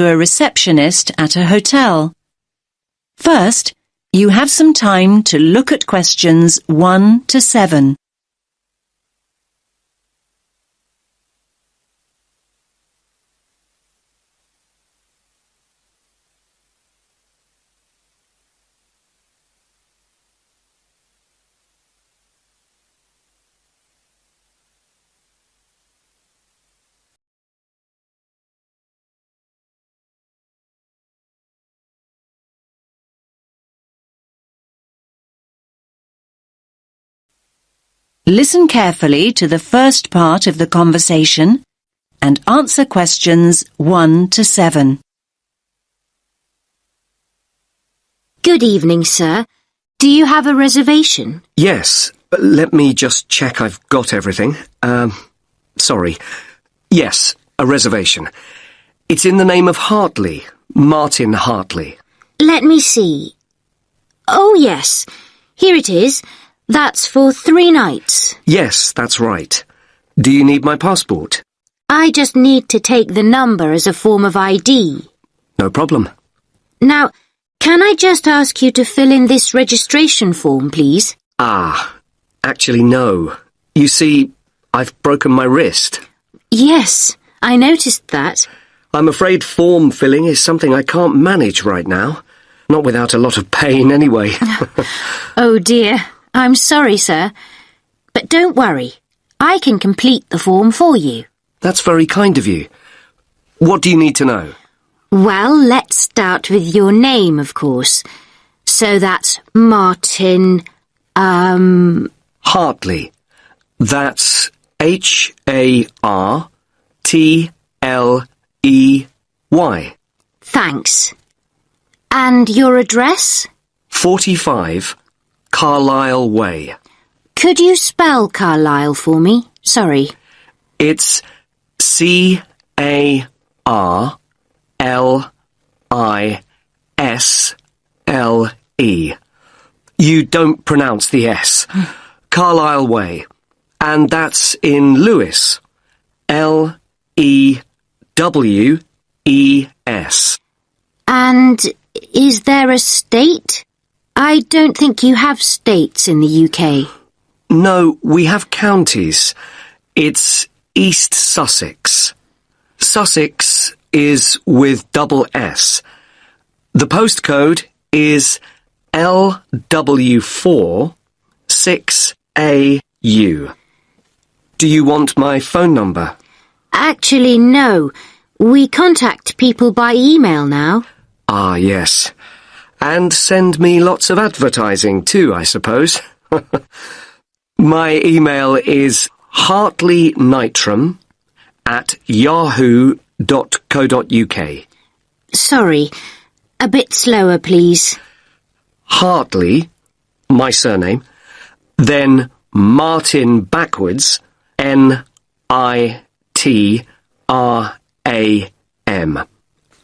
to a receptionist at a hotel. First, you have some time to look at questions 1 to 7. Listen carefully to the first part of the conversation and answer questions 1 to 7. Good evening, sir. Do you have a reservation? Yes, let me just check I've got everything. Sorry. Yes, a reservation. It's in the name of Hartley, Martin Hartley. Let me see. Oh, yes. Here it is. That's for 3 nights. Yes, that's right. Do you need my passport? I just need to take the number as a form of ID. No problem. Now, can I just ask you to fill in this registration form, please? Actually, no. You see, I've broken my wrist. Yes, I noticed that. I'm afraid form filling is something I can't manage right now. Not without a lot of pain, anyway. Oh, dear. I'm sorry, sir. But don't worry. I can complete the form for you. That's very kind of you. What do you need to know? Well, let's start with your name, of course. So that's Martin, Hartley. That's Hartley. Thanks. And your address? 45 Carlisle Way. Could you spell Carlisle for me? Sorry. It's Carlisle. You don't pronounce the S. Carlisle Way. And that's in Lewes. Lewes. And is there a state? I don't think you have states in the UK. No, we have counties. It's East Sussex. Sussex is with double S. The postcode is LW4 6AU. Do you want my phone number? Actually, no. We contact people by email now. Ah, yes. And send me lots of advertising too, I suppose. My email is hartleynitram@yahoo.co.uk. Sorry. A bit slower, please. Hartley, my surname, then Martin backwards, NITRAM.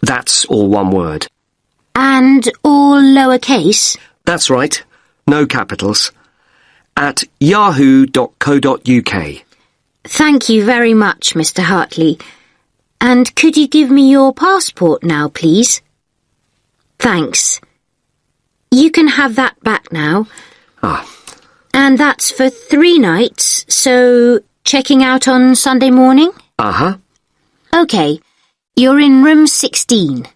That's all one word. And all lowercase? That's right. No capitals. At yahoo.co.uk. Thank you very much, Mr. Hartley. And could you give me your passport now, please? Thanks. You can have that back now. And that's for 3 nights, so checking out on Sunday morning? OK. You're in room 16.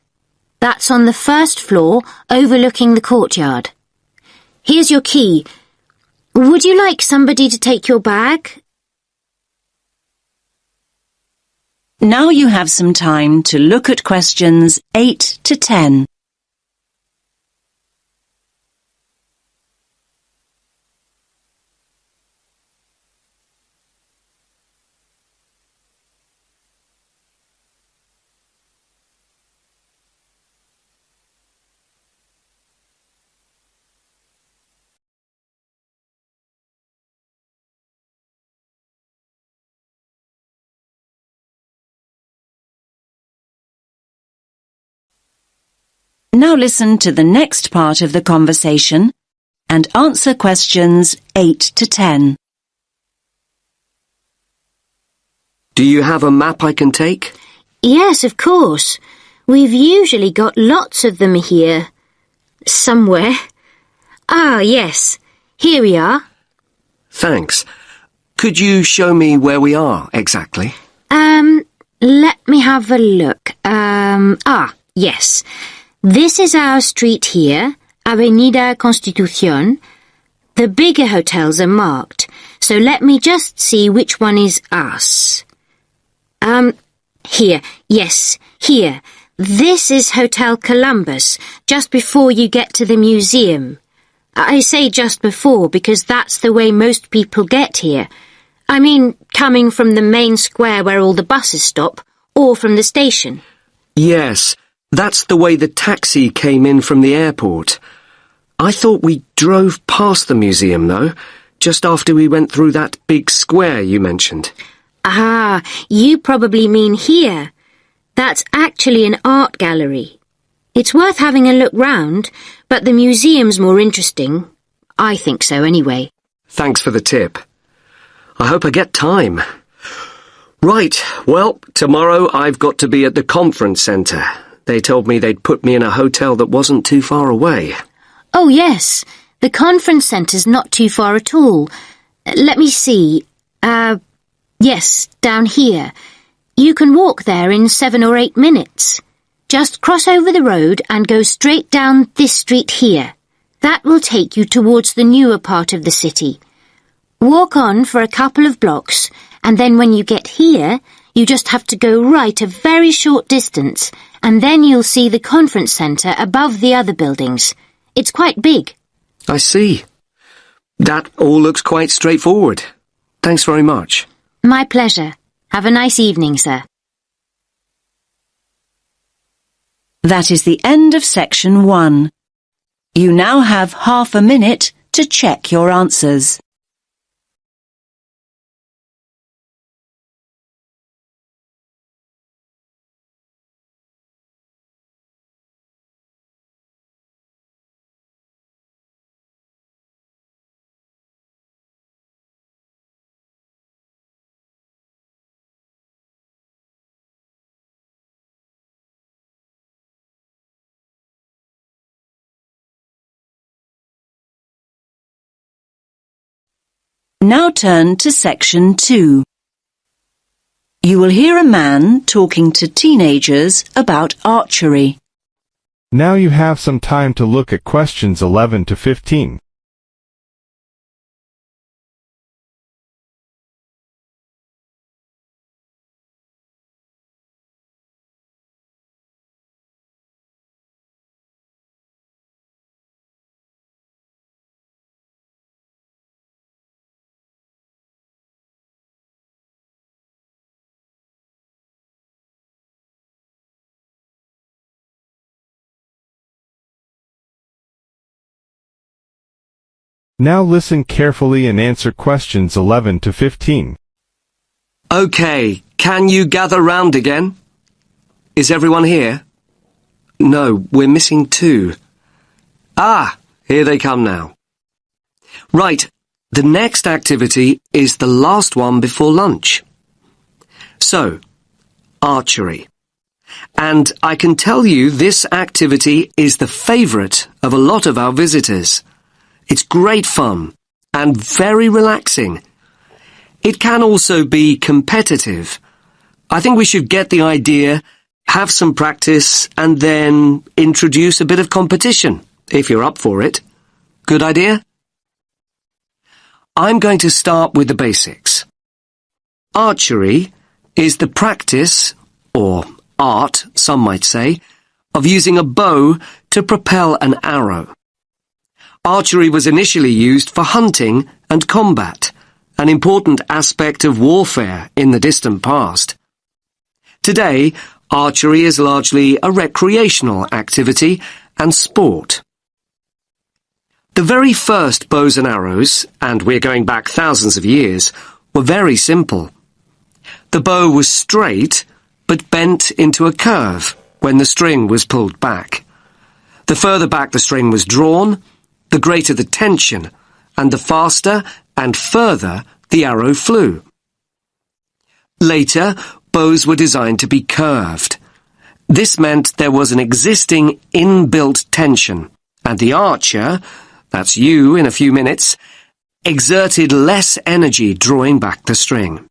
That's on the 1st floor, overlooking the courtyard. Here's your key. Would you like somebody to take your bag? Now you have some time to look at questions 8 to 10. Now listen to the next part of the conversation and answer questions 8 to 10. Do you have a map I can take? Yes, of course. We've usually got lots of them here. Somewhere. Ah, yes. Here we are. Thanks. Could you show me where we are exactly? Let me have a look. Yes. This is our street here, Avenida Constitución. The bigger hotels are marked, so let me just see which one is us. Here. Yes, here. This is Hotel Columbus, just before you get to the museum. I say just before because that's the way most people get here. I mean, coming from the main square where all the buses stop, or from the station. Yes, that's the way the taxi came in from the airport. I thought we drove past the museum, though, just after we went through that big square you mentioned. Ah, you probably mean here. That's actually an art gallery. It's worth having a look round, but the museum's more interesting. I think so, anyway. Thanks for the tip. I hope I get time. Right, well, tomorrow I've got to be at the conference centre. They told me they'd put me in a hotel that wasn't too far away. Oh, yes. The conference centre's not too far at all. Let me see. Yes, down here. You can walk there in 7 or 8 minutes. Just cross over the road and go straight down this street here. That will take you towards the newer part of the city. Walk on for a couple of blocks, and then when you get here, you just have to go right a very short distance, and then you'll see the conference centre above the other buildings. It's quite big. I see. That all looks quite straightforward. Thanks very much. My pleasure. Have a nice evening, sir. That is the end of section 1. You now have half a minute to check your answers. Now turn to section 2. You will hear a man talking to teenagers about archery. Now you have some time to look at questions 11 to 15. Now listen carefully and answer questions 11 to 15. OK, can you gather round again? Is everyone here? No, we're missing 2. Ah, here they come now. Right, the next activity is the last one before lunch. So, archery. And I can tell you this activity is the favourite of a lot of our visitors. It's great fun and very relaxing. It can also be competitive. I think we should get the idea, have some practice, and then introduce a bit of competition, if you're up for it. Good idea? I'm going to start with the basics. Archery is the practice, or art, some might say, of using a bow to propel an arrow. Archery was initially used for hunting and combat, an important aspect of warfare in the distant past. Today, archery is largely a recreational activity and sport. The very first bows and arrows, and we're going back thousands of years, were very simple. The bow was straight, but bent into a curve when the string was pulled back. The further back the string was drawn, the greater the tension, and the faster and further the arrow flew. Later, bows were designed to be curved. This meant there was an existing inbuilt tension, and the archer, that's you in a few minutes, exerted less energy drawing back the string.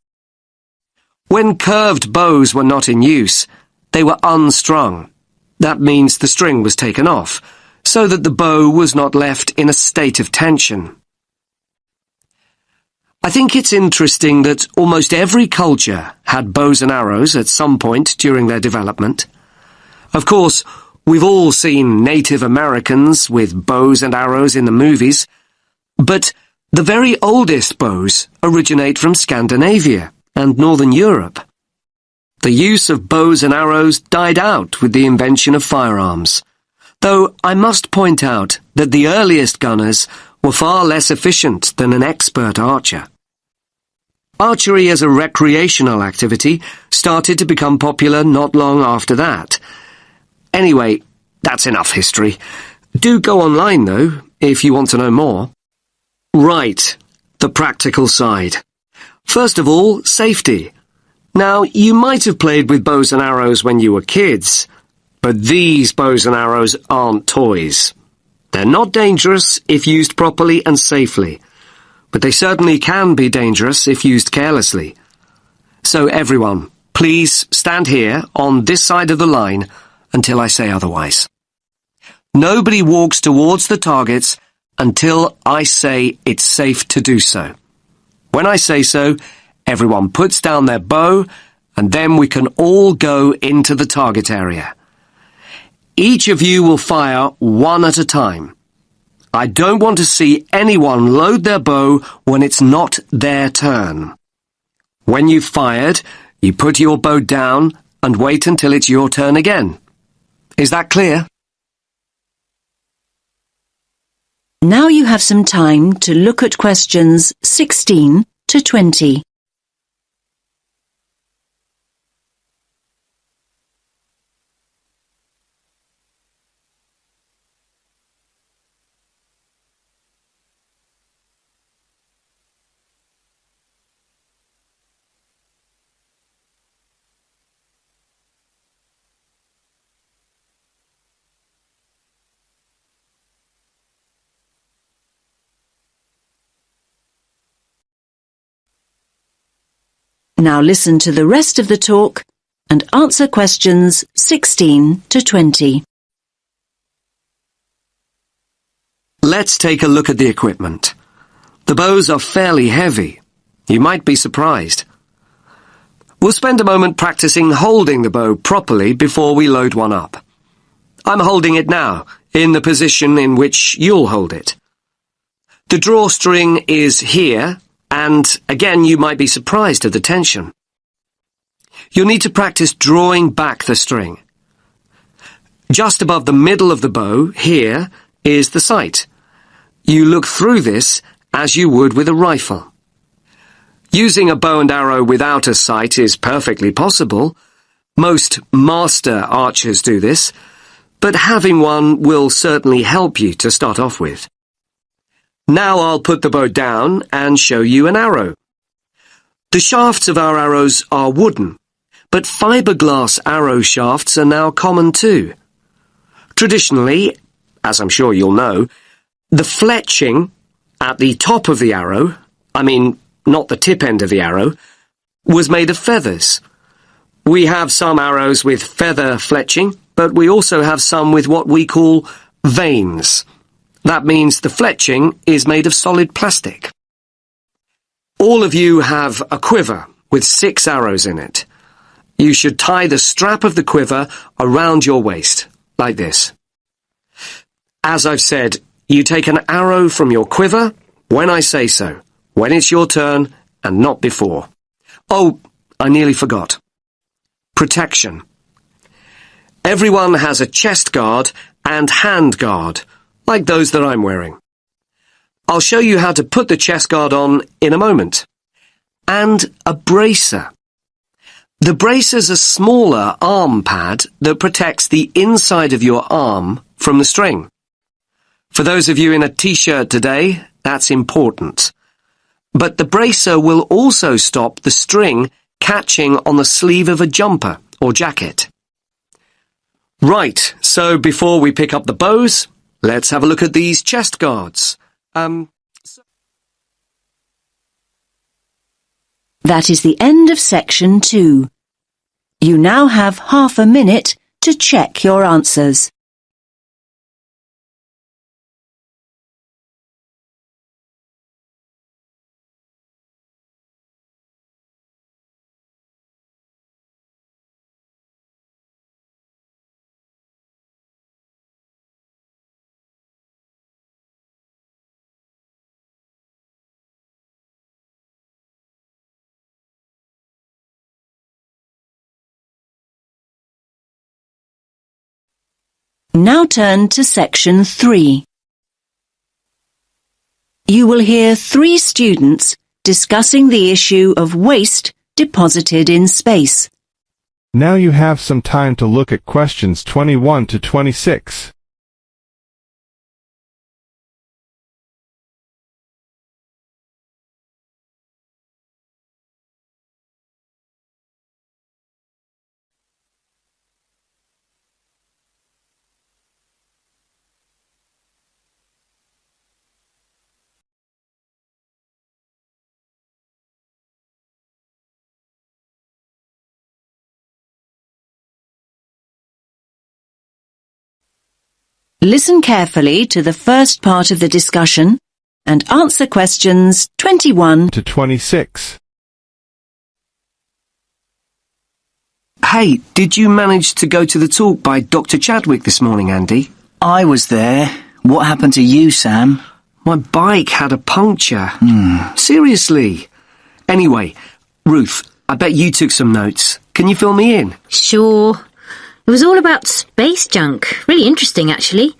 When curved bows were not in use, they were unstrung. That means the string was taken off, so that the bow was not left in a state of tension. I think it's interesting that almost every culture had bows and arrows at some point during their development. Of course, we've all seen Native Americans with bows and arrows in the movies, but the very oldest bows originate from Scandinavia and Northern Europe. The use of bows and arrows died out with the invention of firearms, though I must point out that the earliest gunners were far less efficient than an expert archer. Archery as a recreational activity started to become popular not long after that. Anyway, that's enough history. Do go online, though, if you want to know more. Right, the practical side. First of all, safety. Now, you might have played with bows and arrows when you were kids, but these bows and arrows aren't toys. They're not dangerous if used properly and safely, but they certainly can be dangerous if used carelessly. So everyone, please stand here on this side of the line until I say otherwise. Nobody walks towards the targets until I say it's safe to do so. When I say so, everyone puts down their bow, and then we can all go into the target area. Each of you will fire one at a time. I don't want to see anyone load their bow when it's not their turn. When you've fired, you put your bow down and wait until it's your turn again. Is that clear? Now you have some time to look at questions 16 to 20. Now listen to the rest of the talk and answer questions 16 to 20. Let's take a look at the equipment. The bows are fairly heavy. You might be surprised. We'll spend a moment practicing holding the bow properly before we load one up. I'm holding it now, in the position in which you'll hold it. The drawstring is here, and again you might be surprised at the tension. You'll need to practice drawing back the string. Just above the middle of the bow, here, is the sight. You look through this as you would with a rifle. Using a bow and arrow without a sight is perfectly possible. Most master archers do this, but having one will certainly help you to start off with. Now I'll put the bow down and show you an arrow. The shafts of our arrows are wooden, but fiberglass arrow shafts are now common too. Traditionally, as I'm sure you'll know, the fletching at the top of the arrow, I mean, not the tip end of the arrow, was made of feathers. We have some arrows with feather fletching, but we also have some with what we call vanes. That means the fletching is made of solid plastic. All of you have a quiver with 6 arrows in it. You should tie the strap of the quiver around your waist, like this. As I've said, you take an arrow from your quiver when I say so, when it's your turn and not before. Oh, I nearly forgot. Protection. Everyone has a chest guard and hand guard, like those that I'm wearing. I'll show you how to put the chest guard on in a moment. And a bracer. The bracer's a smaller arm pad that protects the inside of your arm from the string. For those of you in a t-shirt today, that's important. But the bracer will also stop the string catching on the sleeve of a jumper or jacket. Right, so before we pick up the bows, let's have a look at these chest guards. That is the end of section 2. You now have half a minute to check your answers. Now turn to section 3. You will hear 3 students discussing the issue of waste deposited in space. Now you have some time to look at questions 21 to 26. Listen carefully to the first part of the discussion and answer questions 21 to 26. Hey, did you manage to go to the talk by Dr. Chadwick this morning, Andy? I was there. What happened to you, Sam? My bike had a puncture. Seriously. Anyway, Ruth, I bet you took some notes. Can you fill me in? Sure. It was all about space junk. Really interesting, actually.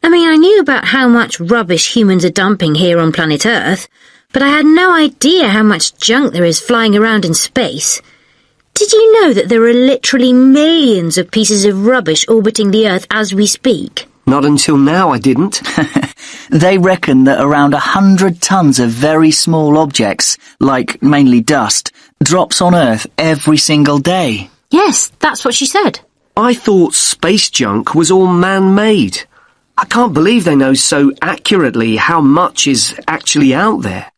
I mean, I knew about how much rubbish humans are dumping here on planet Earth, but I had no idea how much junk there is flying around in space. Did you know that there are literally millions of pieces of rubbish orbiting the Earth as we speak? Not until now, I didn't. They reckon that around 100 tons of very small objects, like mainly dust, drops on Earth every single day. Yes, that's what she said. I thought space junk was all man-made. I can't believe they know so accurately how much is actually out there.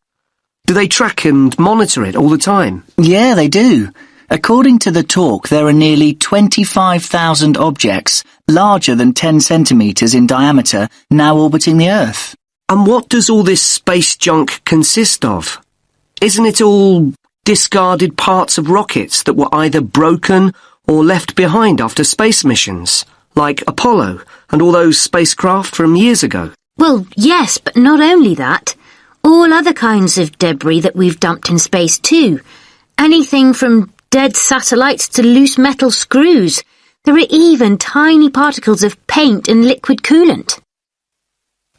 Do they track and monitor it all the time? Yeah, they do. According to the talk, there are nearly 25,000 objects, larger than 10 centimetres in diameter, now orbiting the Earth. And what does all this space junk consist of? Isn't it all discarded parts of rockets that were either broken or left behind after space missions, like Apollo and all those spacecraft from years ago? Well, yes, but not only that. All other kinds of debris that we've dumped in space too. Anything from dead satellites to loose metal screws. There are even tiny particles of paint and liquid coolant.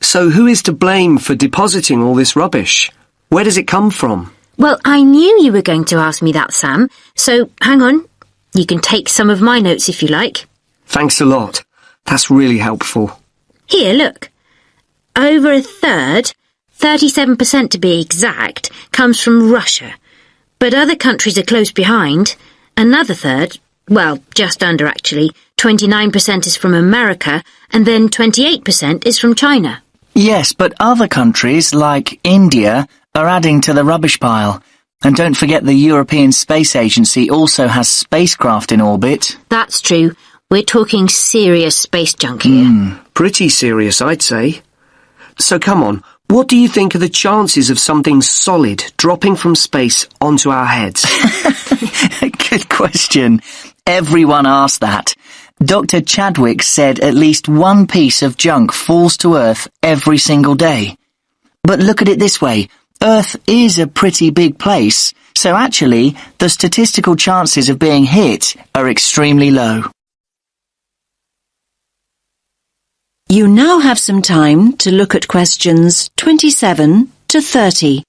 So who is to blame for depositing all this rubbish? Where does it come from? Well, I knew you were going to ask me that, Sam, so hang on. You can take some of my notes if you like. Thanks a lot. That's really helpful. Here, look. Over a third, 37% to be exact, comes from Russia. But other countries are close behind. Another third, well, just under actually, 29% is from America, and then 28% is from China. Yes, but other countries, like India, are adding to the rubbish pile. And don't forget the European Space Agency also has spacecraft in orbit. That's true. We're talking serious space junk here. Pretty serious, I'd say. So come on, what do you think are the chances of something solid dropping from space onto our heads? Good question. Everyone asked that. Dr. Chadwick said at least one piece of junk falls to Earth every single day. But look at it this way. Earth is a pretty big place, so actually the statistical chances of being hit are extremely low. You now have some time to look at questions 27 to 30.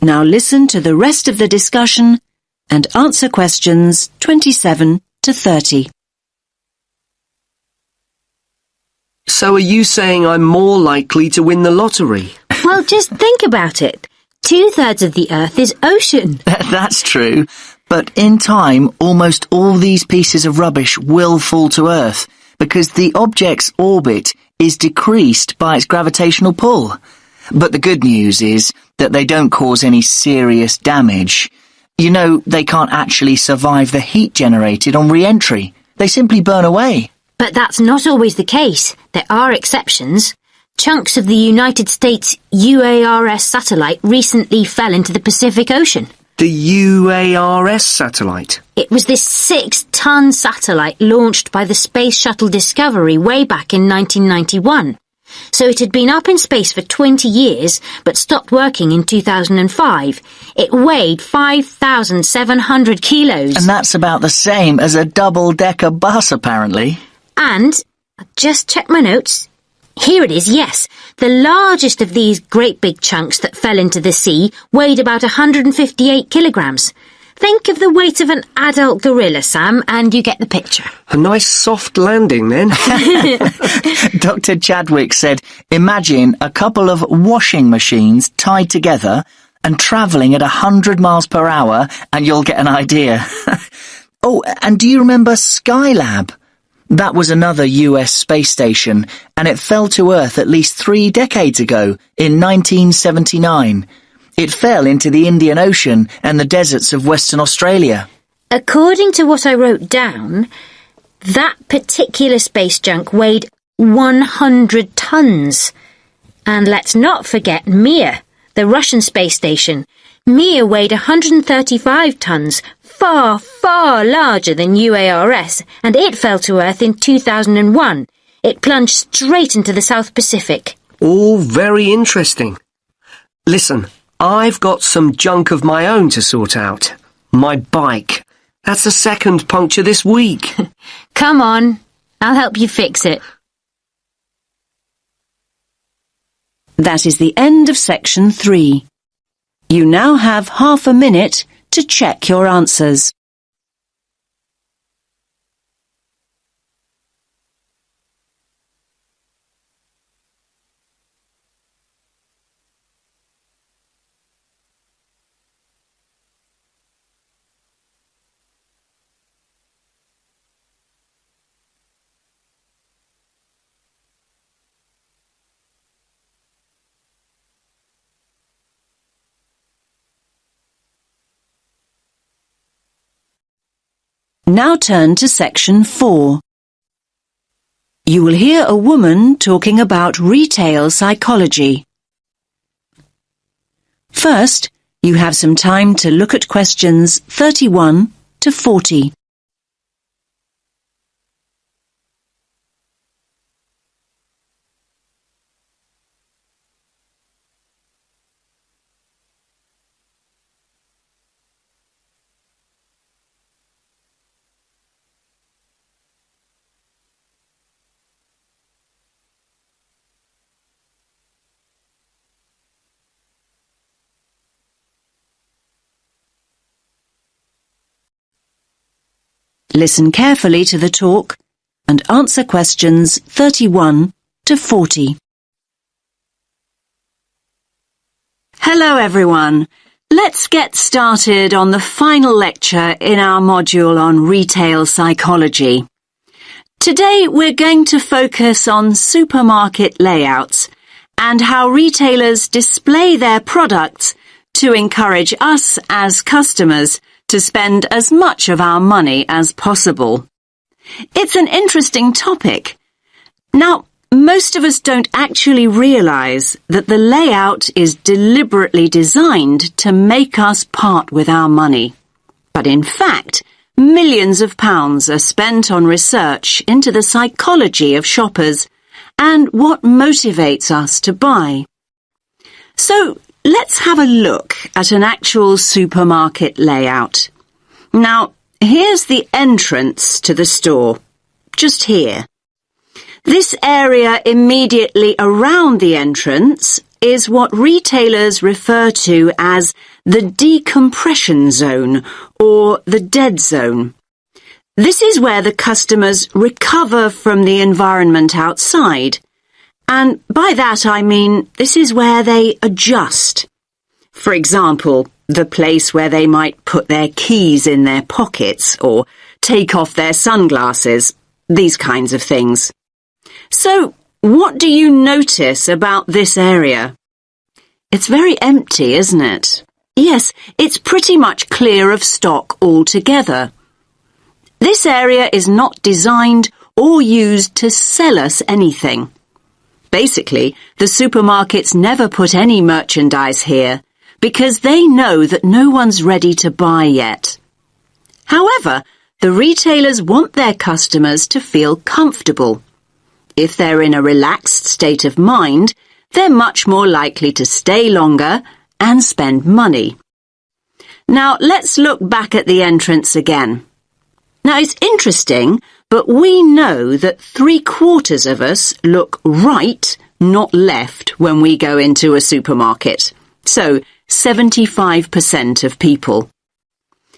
Now listen to the rest of the discussion and answer questions 27 to 30. So are you saying I'm more likely to win the lottery? Well, just think about it. 2/3 of the Earth is ocean. That's true. But in time, almost all these pieces of rubbish will fall to Earth because the object's orbit is decreased by its gravitational pull. But the good news is that they don't cause any serious damage. You know, they can't actually survive the heat generated on re-entry. They simply burn away. But that's not always the case. There are exceptions. Chunks of the United States UARS satellite recently fell into the Pacific Ocean. The UARS satellite? It was this 6-ton satellite launched by the Space Shuttle Discovery way back in 1991. So it had been up in space for 20 years, but stopped working in 2005. It weighed 5,700 kilos. And that's about the same as a double-decker bus, apparently. And, I just checked my notes. Here it is, yes. The largest of these great big chunks that fell into the sea weighed about 158 kilograms. Think of the weight of an adult gorilla, Sam, and you get the picture. A nice soft landing, then. Dr. Chadwick said, imagine a couple of washing machines tied together and travelling at 100 miles per hour, and you'll get an idea. Oh, and do you remember Skylab? That was another US space station, and it fell to Earth at least 3 decades ago, in 1979. It fell into the Indian Ocean and the deserts of Western Australia. According to what I wrote down, that particular space junk weighed 100 tons. And let's not forget Mir, the Russian space station. Mir weighed 135 tons, far, far larger than UARS, and it fell to Earth in 2001. It plunged straight into the South Pacific. All very interesting. Listen, I've got some junk of my own to sort out. My bike. That's the second puncture this week. Come on, I'll help you fix it. That is the end of section 3. You now have half a minute to check your answers. Now turn to section 4. You will hear a woman talking about retail psychology. First, you have some time to look at questions 31 to 40. Listen carefully to the talk and answer questions 31 to 40. Hello everyone. Let's get started on the final lecture in our module on retail psychology. Today we're going to focus on supermarket layouts and how retailers display their products to encourage us as customers to spend as much of our money as possible. It's an interesting topic. Now, most of us don't actually realize that the layout is deliberately designed to make us part with our money. But in fact, millions of pounds are spent on research into the psychology of shoppers and what motivates us to buy. So, let's have a look at an actual supermarket layout. Now, here's the entrance to the store, just here. This area immediately around the entrance is what retailers refer to as the decompression zone or the dead zone. This is where the customers recover from the environment outside. And by that I mean this is where they adjust. For example, the place where they might put their keys in their pockets or take off their sunglasses, these kinds of things. So, what do you notice about this area? It's very empty, isn't it? Yes, it's pretty much clear of stock altogether. This area is not designed or used to sell us anything. Basically, the supermarkets never put any merchandise here because they know that no one's ready to buy yet. However, the retailers want their customers to feel comfortable. If they're in a relaxed state of mind, they're much more likely to stay longer and spend money. Now, let's look back at the entrance again. Now, it's interesting, but we know that 3/4 of us look right, not left, when we go into a supermarket. So, 75% of people.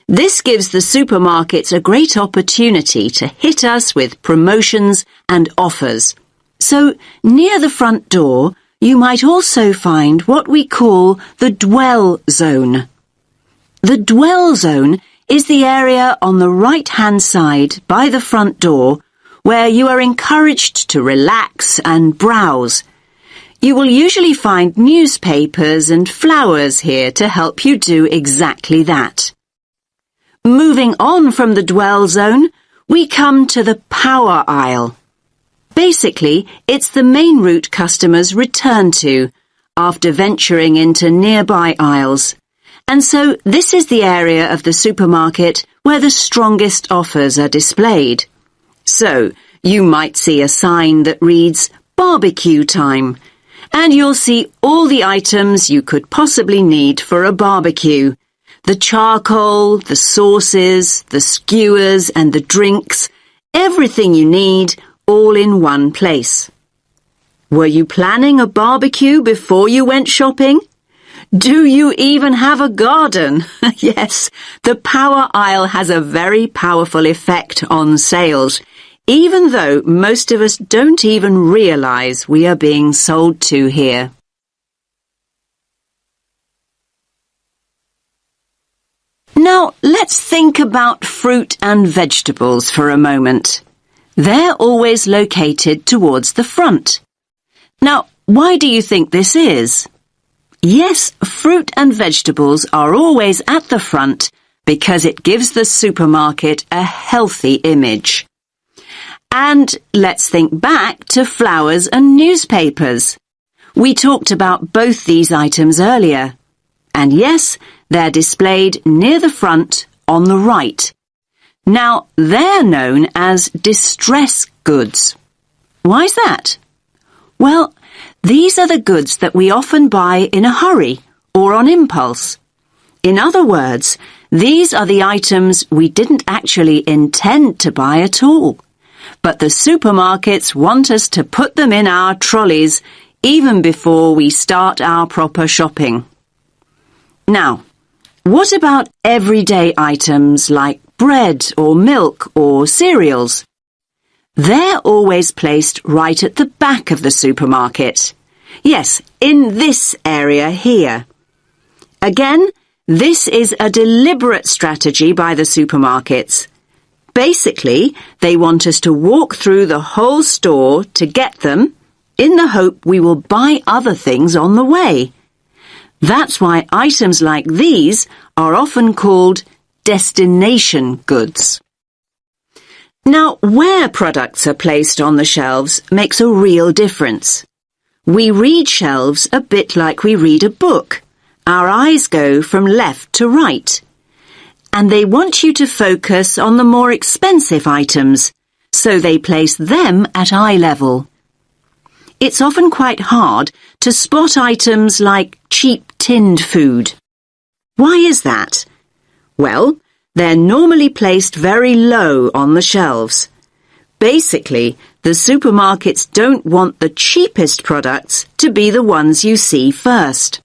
This gives the supermarkets a great opportunity to hit us with promotions and offers. So, near the front door, you might also find what we call the dwell zone. The dwell zone is the area on the right-hand side by the front door where you are encouraged to relax and browse. You will usually find newspapers and flowers here to help you do exactly that. Moving on from the dwell zone, we come to the power aisle. Basically, it's the main route customers return to after venturing into nearby aisles. And so this is the area of the supermarket where the strongest offers are displayed. So, you might see a sign that reads barbecue time, and you'll see all the items you could possibly need for a barbecue. The charcoal, the sauces, the skewers and the drinks, everything you need, all in one place. Were you planning a barbecue before you went shopping? Do you even have a garden? Yes, the power aisle has a very powerful effect on sales, even though most of us don't even realize we are being sold to here. Now, let's think about fruit and vegetables for a moment. They're always located towards the front. Now, why do you think this is? Yes, fruit and vegetables are always at the front because it gives the supermarket a healthy image. And let's think back to flowers and newspapers. We talked about both these items earlier. And yes, they're displayed near the front on the right. Now, they're known as distress goods. Why's that? Well, these are the goods that we often buy in a hurry or on impulse. In other words, these are the items we didn't actually intend to buy at all. But the supermarkets want us to put them in our trolleys even before we start our proper shopping. Now, what about everyday items like bread or milk or cereals? They're always placed right at the back of the supermarket. Yes, in this area here. Again, this is a deliberate strategy by the supermarkets. Basically, they want us to walk through the whole store to get them in the hope we will buy other things on the way. That's why items like these are often called destination goods. Now, where products are placed on the shelves makes a real difference. We read shelves a bit like we read a book. Our eyes go from left to right. And they want you to focus on the more expensive items, so they place them at eye level. It's often quite hard to spot items like cheap tinned food. Why is that? Well, they're normally placed very low on the shelves. Basically, The supermarkets don't want the cheapest products to be the ones you see first.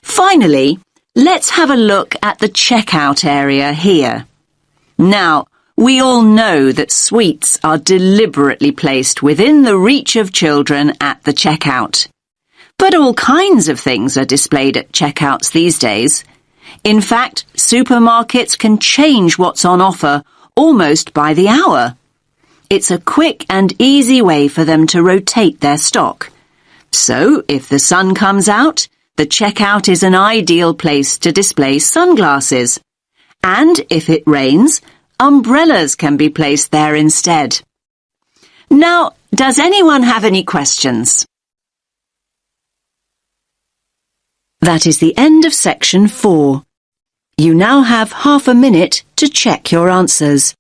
Finally, let's have a look at the checkout area here. Now, we all know that sweets are deliberately placed within the reach of children at the checkout. But all kinds of things are displayed at checkouts these days. In fact, supermarkets can change what's on offer almost by the hour. It's a quick and easy way for them to rotate their stock. So, if the sun comes out, the checkout is an ideal place to display sunglasses. And if it rains, umbrellas can be placed there instead. Now, does anyone have any questions? That is the end of section 4. You now have half a minute to check your answers.